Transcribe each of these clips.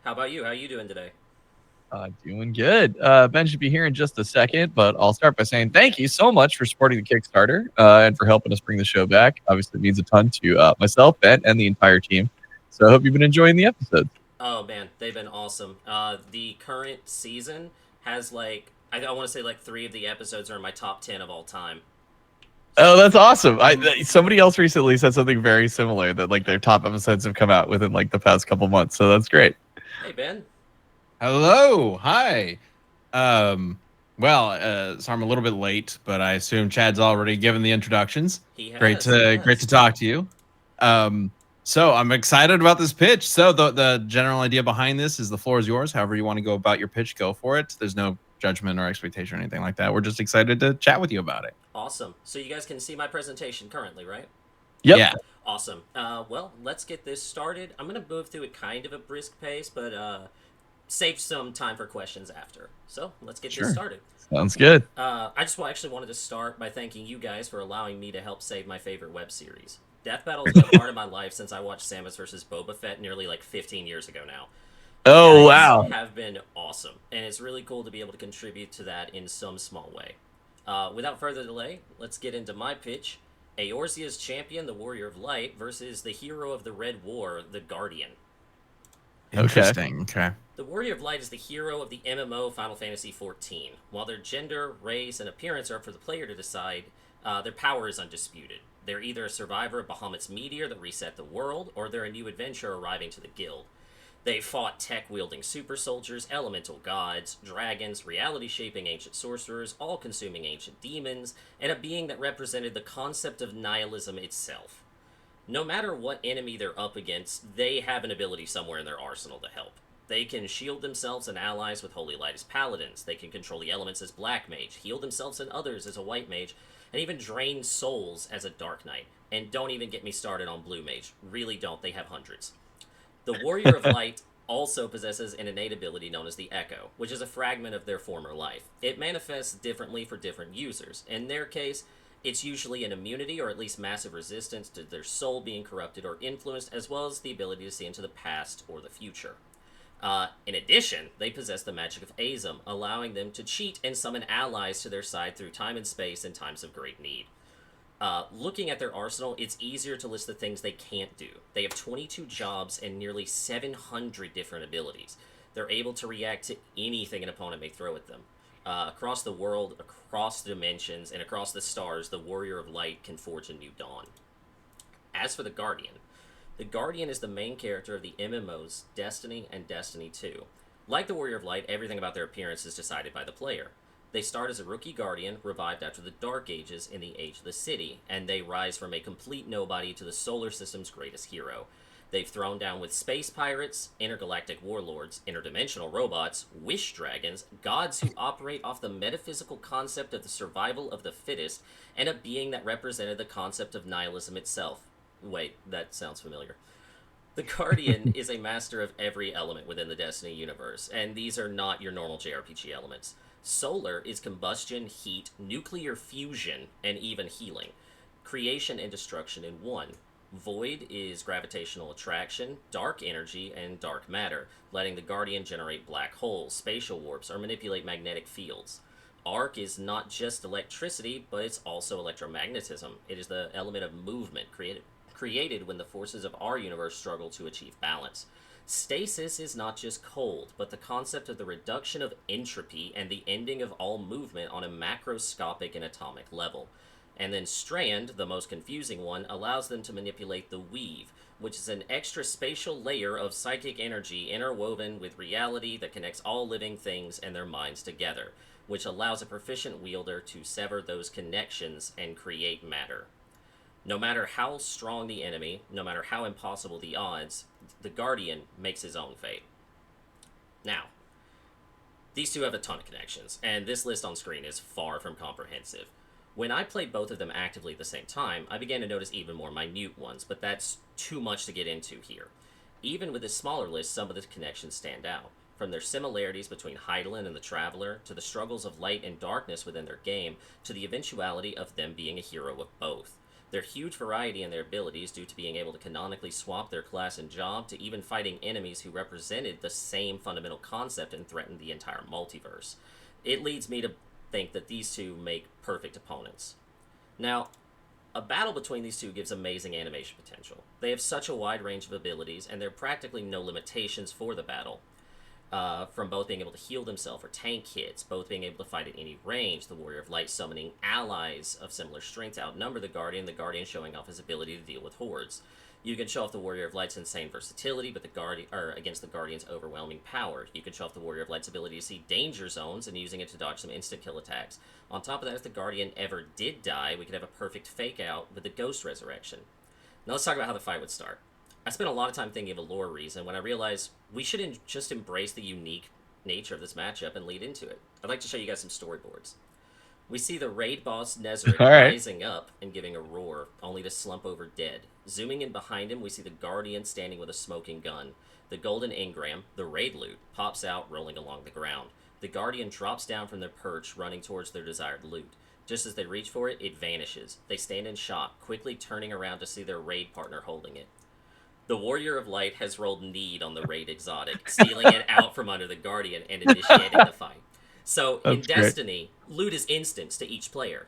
How about you? How you doing today? Doing good. Ben should be here in just a second, but I'll start by saying thank you so much for supporting the Kickstarter and for helping us bring the show back. Obviously, it means a ton to myself, Ben, and the entire team. So I hope you've been enjoying the episodes. Oh man, they've been awesome. The current season has I want to say like three of the episodes are in my top 10 of all time. Oh, that's awesome! Somebody else recently said something very similar that like their top episodes have come out within like the past couple months. So that's great. Hey Ben. Hello, hi. Um, so I'm a little bit late, but I assume Chad's already given the introductions. He Great has, he to great to has. talk to you. So I'm excited about this pitch. So the general idea behind this is the floor is yours. However you want to go about your pitch, go for it. There's no judgment or expectation or anything like that. We're just excited to chat with you about it. Awesome. So you guys can see my presentation currently, right? Yep. Yeah, Awesome. Well, let's get this started. I'm gonna move through at kind of a brisk pace, but save some time for questions after. So let's get this sure. started. Sounds good. I just actually wanted to start by thanking you guys for allowing me to help save my favorite web series. Death Battle has been a part of my life since I watched Samus vs. Boba Fett nearly like 15 years ago now. You Oh guys wow. have been awesome, and it's really cool to be able to contribute to that in some small way. Without further delay, let's get into my pitch. Eorzea's champion, the Warrior of Light, versus the hero of the Red War, the Guardian. Okay. Interesting. Okay. The Warrior of Light is the hero of the MMO Final Fantasy XIV. While their gender, race, and appearance are up for the player to decide, their power is undisputed. They're either a survivor of Bahamut's meteor that reset the world, or they're a new adventurer arriving to the guild. They fought tech-wielding super soldiers, elemental gods, dragons, reality-shaping ancient sorcerers, all-consuming ancient demons, and a being that represented the concept of nihilism itself. No matter what enemy they're up against, they have an ability somewhere in their arsenal to help. They can shield themselves and allies with Holy Light as paladins. They can control the elements as black mage, heal themselves and others as a white mage, and even drain souls as a dark knight. And don't even get me started on blue mage. Really don't, they have hundreds. The Warrior of Light also possesses an innate ability known as the Echo, which is a fragment of their former life. It manifests differently for different users. In their case, it's usually an immunity or at least massive resistance to their soul being corrupted or influenced, as well as the ability to see into the past or the future. In addition, they possess the magic of Azum, allowing them to cheat and summon allies to their side through time and space in times of great need. Looking at their arsenal, it's easier to list the things they can't do. They have 22 jobs and nearly 700 different abilities. They're able to react to anything an opponent may throw at them. Across the world, across dimensions, and across the stars, the Warrior of Light can forge a new dawn. As for the Guardian is the main character of the MMOs Destiny and Destiny 2. Like the Warrior of Light, everything about their appearance is decided by the player. They start as a rookie guardian, revived after the Dark Ages in the Age of the City, and they rise from a complete nobody to the solar system's greatest hero. They've thrown down with space pirates, intergalactic warlords, interdimensional robots, wish dragons, gods who operate off the metaphysical concept of the survival of the fittest, and a being that represented the concept of nihilism itself. Wait, that sounds familiar. The Guardian is a master of every element within the Destiny universe, and these are not your normal JRPG elements. Solar is combustion, heat, nuclear fusion, and even healing. Creation and destruction in one. Void is gravitational attraction, dark energy, and dark matter, letting the Guardian generate black holes, spatial warps, or manipulate magnetic fields. Arc is not just electricity, but it's also electromagnetism. It is the element of movement created when the forces of our universe struggle to achieve balance. Stasis is not just cold, but the concept of the reduction of entropy and the ending of all movement on a macroscopic and atomic level. And then Strand, the most confusing one, allows them to manipulate the Weave, which is an extra spatial layer of psychic energy interwoven with reality that connects all living things and their minds together, which allows a proficient wielder to sever those connections and create matter. No matter how strong the enemy, no matter how impossible the odds, the Guardian makes his own fate. Now, these two have a ton of connections, and this list on screen is far from comprehensive. When I played both of them actively at the same time, I began to notice even more minute ones, but that's too much to get into here. Even with this smaller list, some of the connections stand out. From their similarities between Hydaelyn and the Traveler, to the struggles of light and darkness within their game, to the eventuality of them being a hero of both. Their huge variety in their abilities, due to being able to canonically swap their class and job, to even fighting enemies who represented the same fundamental concept and threatened the entire multiverse. It leads me to think that these two make perfect opponents. Now, a battle between these two gives amazing animation potential. They have such a wide range of abilities, and there are practically no limitations for the battle. From both being able to heal themselves or tank hits, both being able to fight at any range, the Warrior of Light summoning allies of similar strength to outnumber the Guardian showing off his ability to deal with hordes. You can show off the Warrior of Light's insane versatility, but against the Guardian's overwhelming power. You can show off the Warrior of Light's ability to see danger zones and using it to dodge some instant kill attacks. On top of that, if the Guardian ever did die, we could have a perfect fake out with the Ghost Resurrection. Now let's talk about how the fight would start. I spent a lot of time thinking of a lore reason when I realized we should just embrace the unique nature of this matchup and lead into it. I'd like to show you guys some storyboards. We see the raid boss Nezarec rising up and giving a roar, only to slump over dead. Zooming in behind him, we see the Guardian standing with a smoking gun. The golden engram, the raid loot, pops out, rolling along the ground. The Guardian drops down from their perch, running towards their desired loot. Just as they reach for it, it vanishes. They stand in shock, quickly turning around to see their raid partner holding it. The Warrior of Light has rolled need on the raid exotic, stealing it out from under the Guardian and initiating the fight. So in Destiny, loot is instance to each player.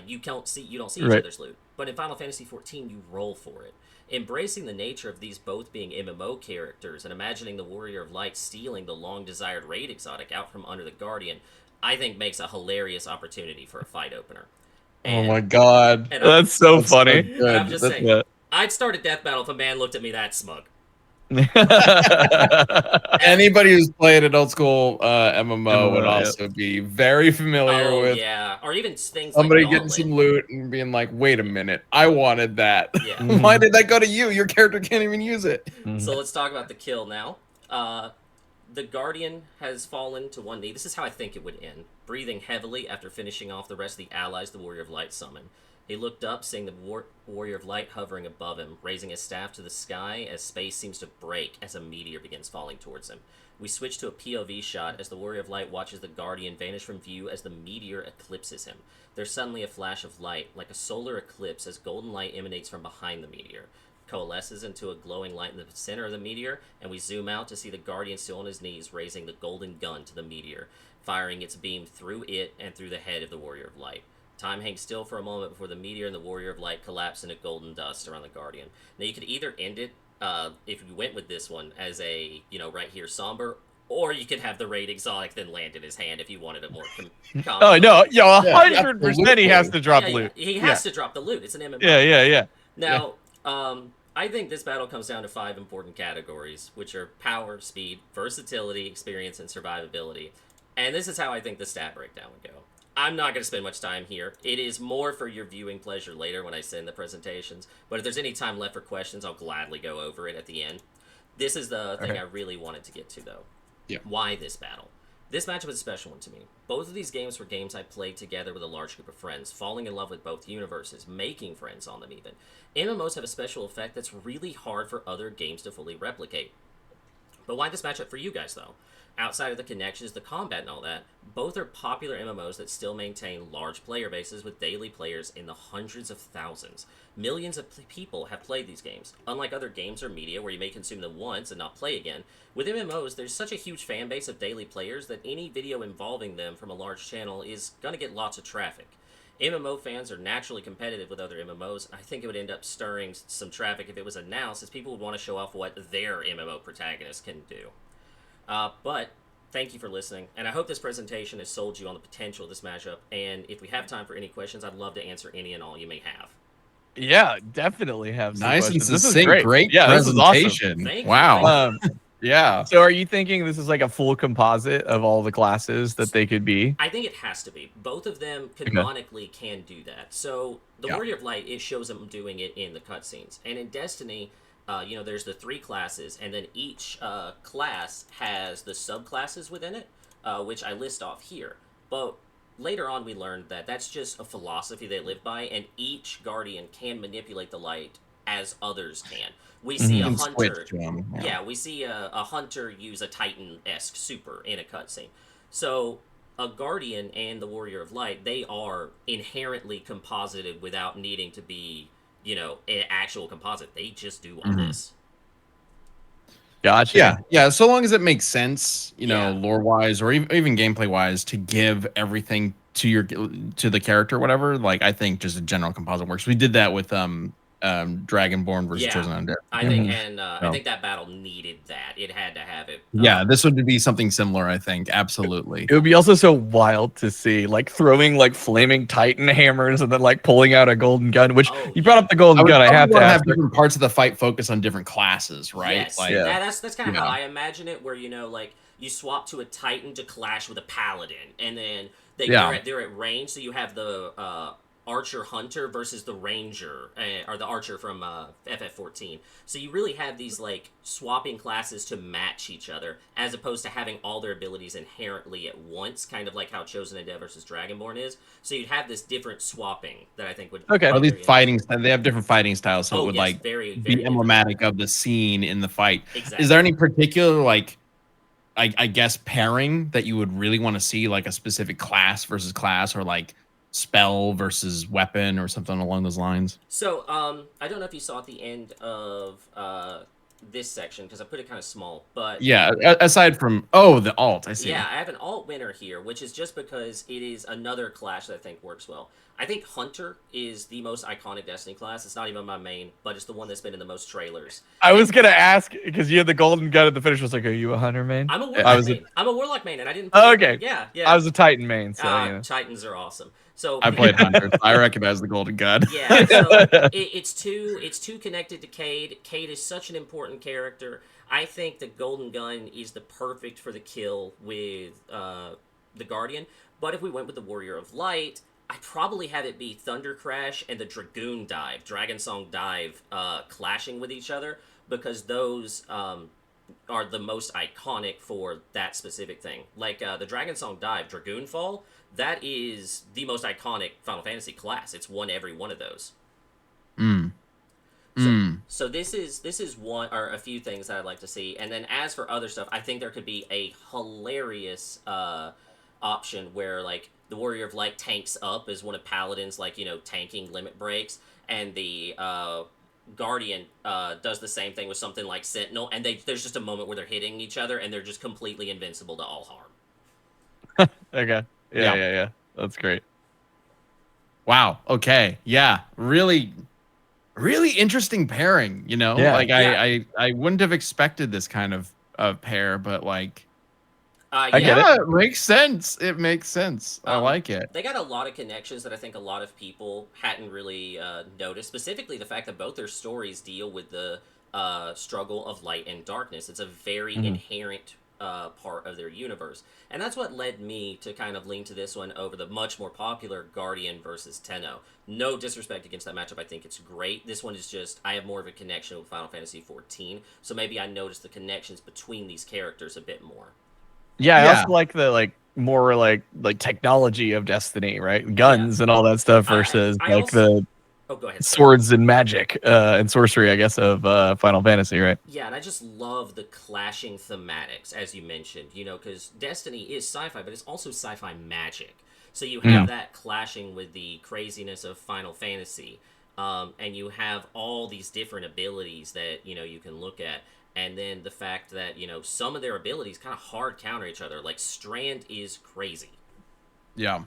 You don't see each other's loot. But in Final Fantasy XIV, you roll for it. Embracing the nature of these both being MMO characters and imagining the Warrior of Light stealing the long-desired raid exotic out from under the Guardian, I think makes a hilarious opportunity for a fight opener. And, oh my god. That's so funny. And I'm just saying, I'd start a death battle if a man looked at me that smug. Anybody who's played an old school MMO would also be very familiar with. Yeah, or even things somebody like getting some loot and being like, "Wait a minute, I wanted that. Yeah. Why did that go to you? Your character can't even use it." So let's talk about the kill now. The Guardian has fallen to one knee. This is how I think it would end. Breathing heavily after finishing off the rest of the allies the Warrior of Light summoned. He looked up, seeing the Warrior of Light hovering above him, raising his staff to the sky as space seems to break as a meteor begins falling towards him. We switch to a POV shot as the Warrior of Light watches the Guardian vanish from view as the meteor eclipses him. There's suddenly a flash of light, like a solar eclipse, as golden light emanates from behind the meteor. Coalesces into a glowing light in the center of the meteor, and we zoom out to see the Guardian still on his knees, raising the golden gun to the meteor, firing its beam through it and through the head of the Warrior of Light. Time hangs still for a moment before the meteor and the Warrior of Light collapse into golden dust around the Guardian. Now, you could either end it, if you went with this one, as a, right here, somber, or you could have the raid exotic then land in his hand if you wanted a more Oh, no, 100% he has to drop loot. He has to drop the loot. It's an MMO. Yeah. Now, I think this battle comes down to 5 important categories, which are power, speed, versatility, experience, and survivability. And this is how I think the stat breakdown would go. I'm not going to spend much time here. It is more for your viewing pleasure later when I send the presentations. But if there's any time left for questions, I'll gladly go over it at the end. This is the thing I really wanted to get to, though. Yeah. Why this battle? This matchup is a special one to me. Both of these games were games I played together with a large group of friends, falling in love with both universes, making friends on them even. MMOs have a special effect that's really hard for other games to fully replicate. But why this matchup for you guys, though? Outside of the connections, the combat, and all that, both are popular MMOs that still maintain large player bases with daily players in the hundreds of thousands. Millions of people have played these games. Unlike other games or media where you may consume them once and not play again, with MMOs, there's such a huge fan base of daily players that any video involving them from a large channel is going to get lots of traffic. MMO fans are naturally competitive with other MMOs. I think it would end up stirring some traffic if it was announced, as people would want to show off what their MMO protagonist can do. But thank you for listening, and I hope this presentation has sold you on the potential of this matchup, and if we have time for any questions, I'd love to answer any and all you may have. Yeah, definitely have some nice questions. and succinct, great presentation. This is awesome. Wow. Yeah. So are you thinking this is like a full composite of all the classes that they could be? I think it has to be. Both of them canonically can do that. So the Warrior of Light, it shows them doing it in the cutscenes. And in Destiny, there's the 3 classes, and then each class has the subclasses within it, which I list off here. But later on, we learned that that's just a philosophy they live by, and each Guardian can manipulate the light as others can. We see a hunter. We see a hunter use a Titan-esque super in a cutscene. So a Guardian and the Warrior of Light, they are inherently composited without needing to be, an actual composite. They just do all this. Gotcha. Yeah. So long as it makes sense, Yeah. lore wise or even gameplay wise, to give everything to the character, or whatever. Like I think just a general composite works. We did that with Dragonborn versus Yeah. Chosen Undead. I think, Mhm. and I think that battle needed that. It had to have it. Yeah, this would be something similar. I think absolutely. It would be also so wild to see, like, throwing like flaming Titan hammers and then like pulling out a golden gun. Which Oh, you brought up the golden gun. I have to have ask. different parts of the fight focus on different classes, right? Yes, Like, Yeah. that's kind of how I imagine it. Where like you swap to a Titan to clash with a Paladin, and then they're at range. So you have the Archer Hunter versus the Ranger, or the Archer from FF14. So you really have these like swapping classes to match each other, as opposed to having all their abilities inherently at once, kind of like how Chosen Undead versus Dragonborn is. So you'd have this different swapping that I think would Okay. or at least fighting. They have different fighting styles, so it would like very, be very emblematic of the scene in the fight. Exactly. Is there any particular like, I guess pairing that you would really want to see, like a specific class versus class, or like spell versus weapon, or something along those lines? So, I don't know if you saw at the end of this section, because I put it kind of small, but Yeah, aside from the alt, I see. yeah, I have an alt winner here, which is just because it is another clash that I think works well. I think Hunter is the most iconic Destiny class. It's not even my main, but it's the one that's been in the most trailers. I was gonna ask because you had the golden gun at the finish. I was like, "Are you a hunter main?" I'm a Warlock main. I'm a Warlock main, and I didn't. Okay. Yeah. I was a Titan main, so Titans are awesome. So I played Hunter. So I recognize the golden gun. Yeah, so it's too connected to Cade. Cade is such an important character. I think the golden gun is the perfect for the kill with the Guardian. But if we went with the Warrior of Light, I'd probably have it be Thunder Crash and the Dragoon Dive, Dragon Song Dive, clashing with each other, because those are the most iconic for that specific thing. Like the Dragon Song Dive, Dragoon Fall, that is the most iconic Final Fantasy class. It's won every one of those. So this is one or a few things that I'd like to see. And then as for other stuff, I think there could be a hilarious option where like the Warrior of Light tanks up as one of Paladin's like tanking limit breaks, and the Guardian does the same thing with something like Sentinel, and there's just a moment where they're hitting each other and they're just completely invincible to all harm. Okay. Yeah. That's great. Wow. Okay. Yeah. Really interesting pairing. Yeah. Like I wouldn't have expected this kind of pair, but like, I get it. it makes sense. It makes sense. I like it. They got a lot of connections that I think a lot of people hadn't really noticed. Specifically, the fact that both their stories deal with the struggle of light and darkness. It's a very inherent part of their universe, and that's what led me to kind of lean to this one over the much more popular Guardian versus Tenno. No disrespect against that matchup, I think it's great. This one is just I have more of a connection with Final Fantasy 14, so maybe I noticed the connections between these characters a bit more. Yeah, I also like the more like technology of Destiny, right? Guns and all that stuff versus I also, go ahead. Swords and magic and sorcery, I guess, of Final Fantasy, right? Yeah, and I just love the clashing thematics, as you mentioned, because Destiny is sci-fi, but it's also sci-fi magic. So you have that clashing with the craziness of Final Fantasy, and you have all these different abilities that, you can look at. And then the fact that, some of their abilities kind of hard counter each other. Like, Strand is crazy. Yeah.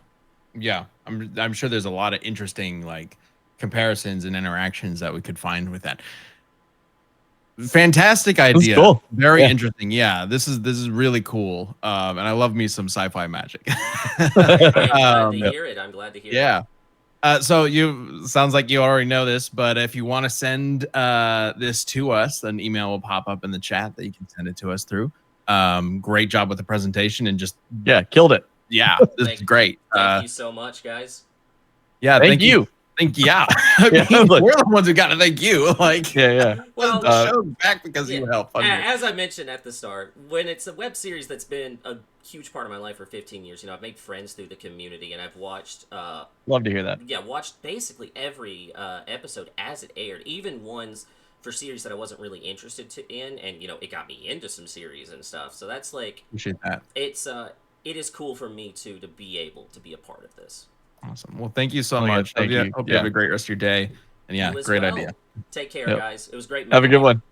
I'm sure there's a lot of interesting, like, comparisons and interactions that we could find with that. Fantastic idea. Cool. Very interesting. Yeah, this is really cool. And I love me some sci-fi magic. I'm glad to hear it. I'm glad to hear it. Yeah. So sounds like you already know this, but if you want to send this to us, an email will pop up in the chat that you can send it to us through. Great job with the presentation and just killed it. Yeah, this is great. Thank you so much, guys. Yeah, thank you. We're the ones who got to thank you. Like, Well, the show's back because you help. As I mentioned at the start, when it's a web series that's been a huge part of my life for 15 years, I've made friends through the community, and I've watched. Love to hear that. Yeah, watched basically every episode as it aired, even ones for series that I wasn't really interested in, and it got me into some series and stuff. So that's like appreciate that. it is cool for me too to be able to be a part of this. Awesome. Well, thank you so Oh, yeah, much. thank you. Hope you have a great rest of your day. And yeah, You as great well. idea. Take care, Yep. guys. It was great. Have a meeting good you. one.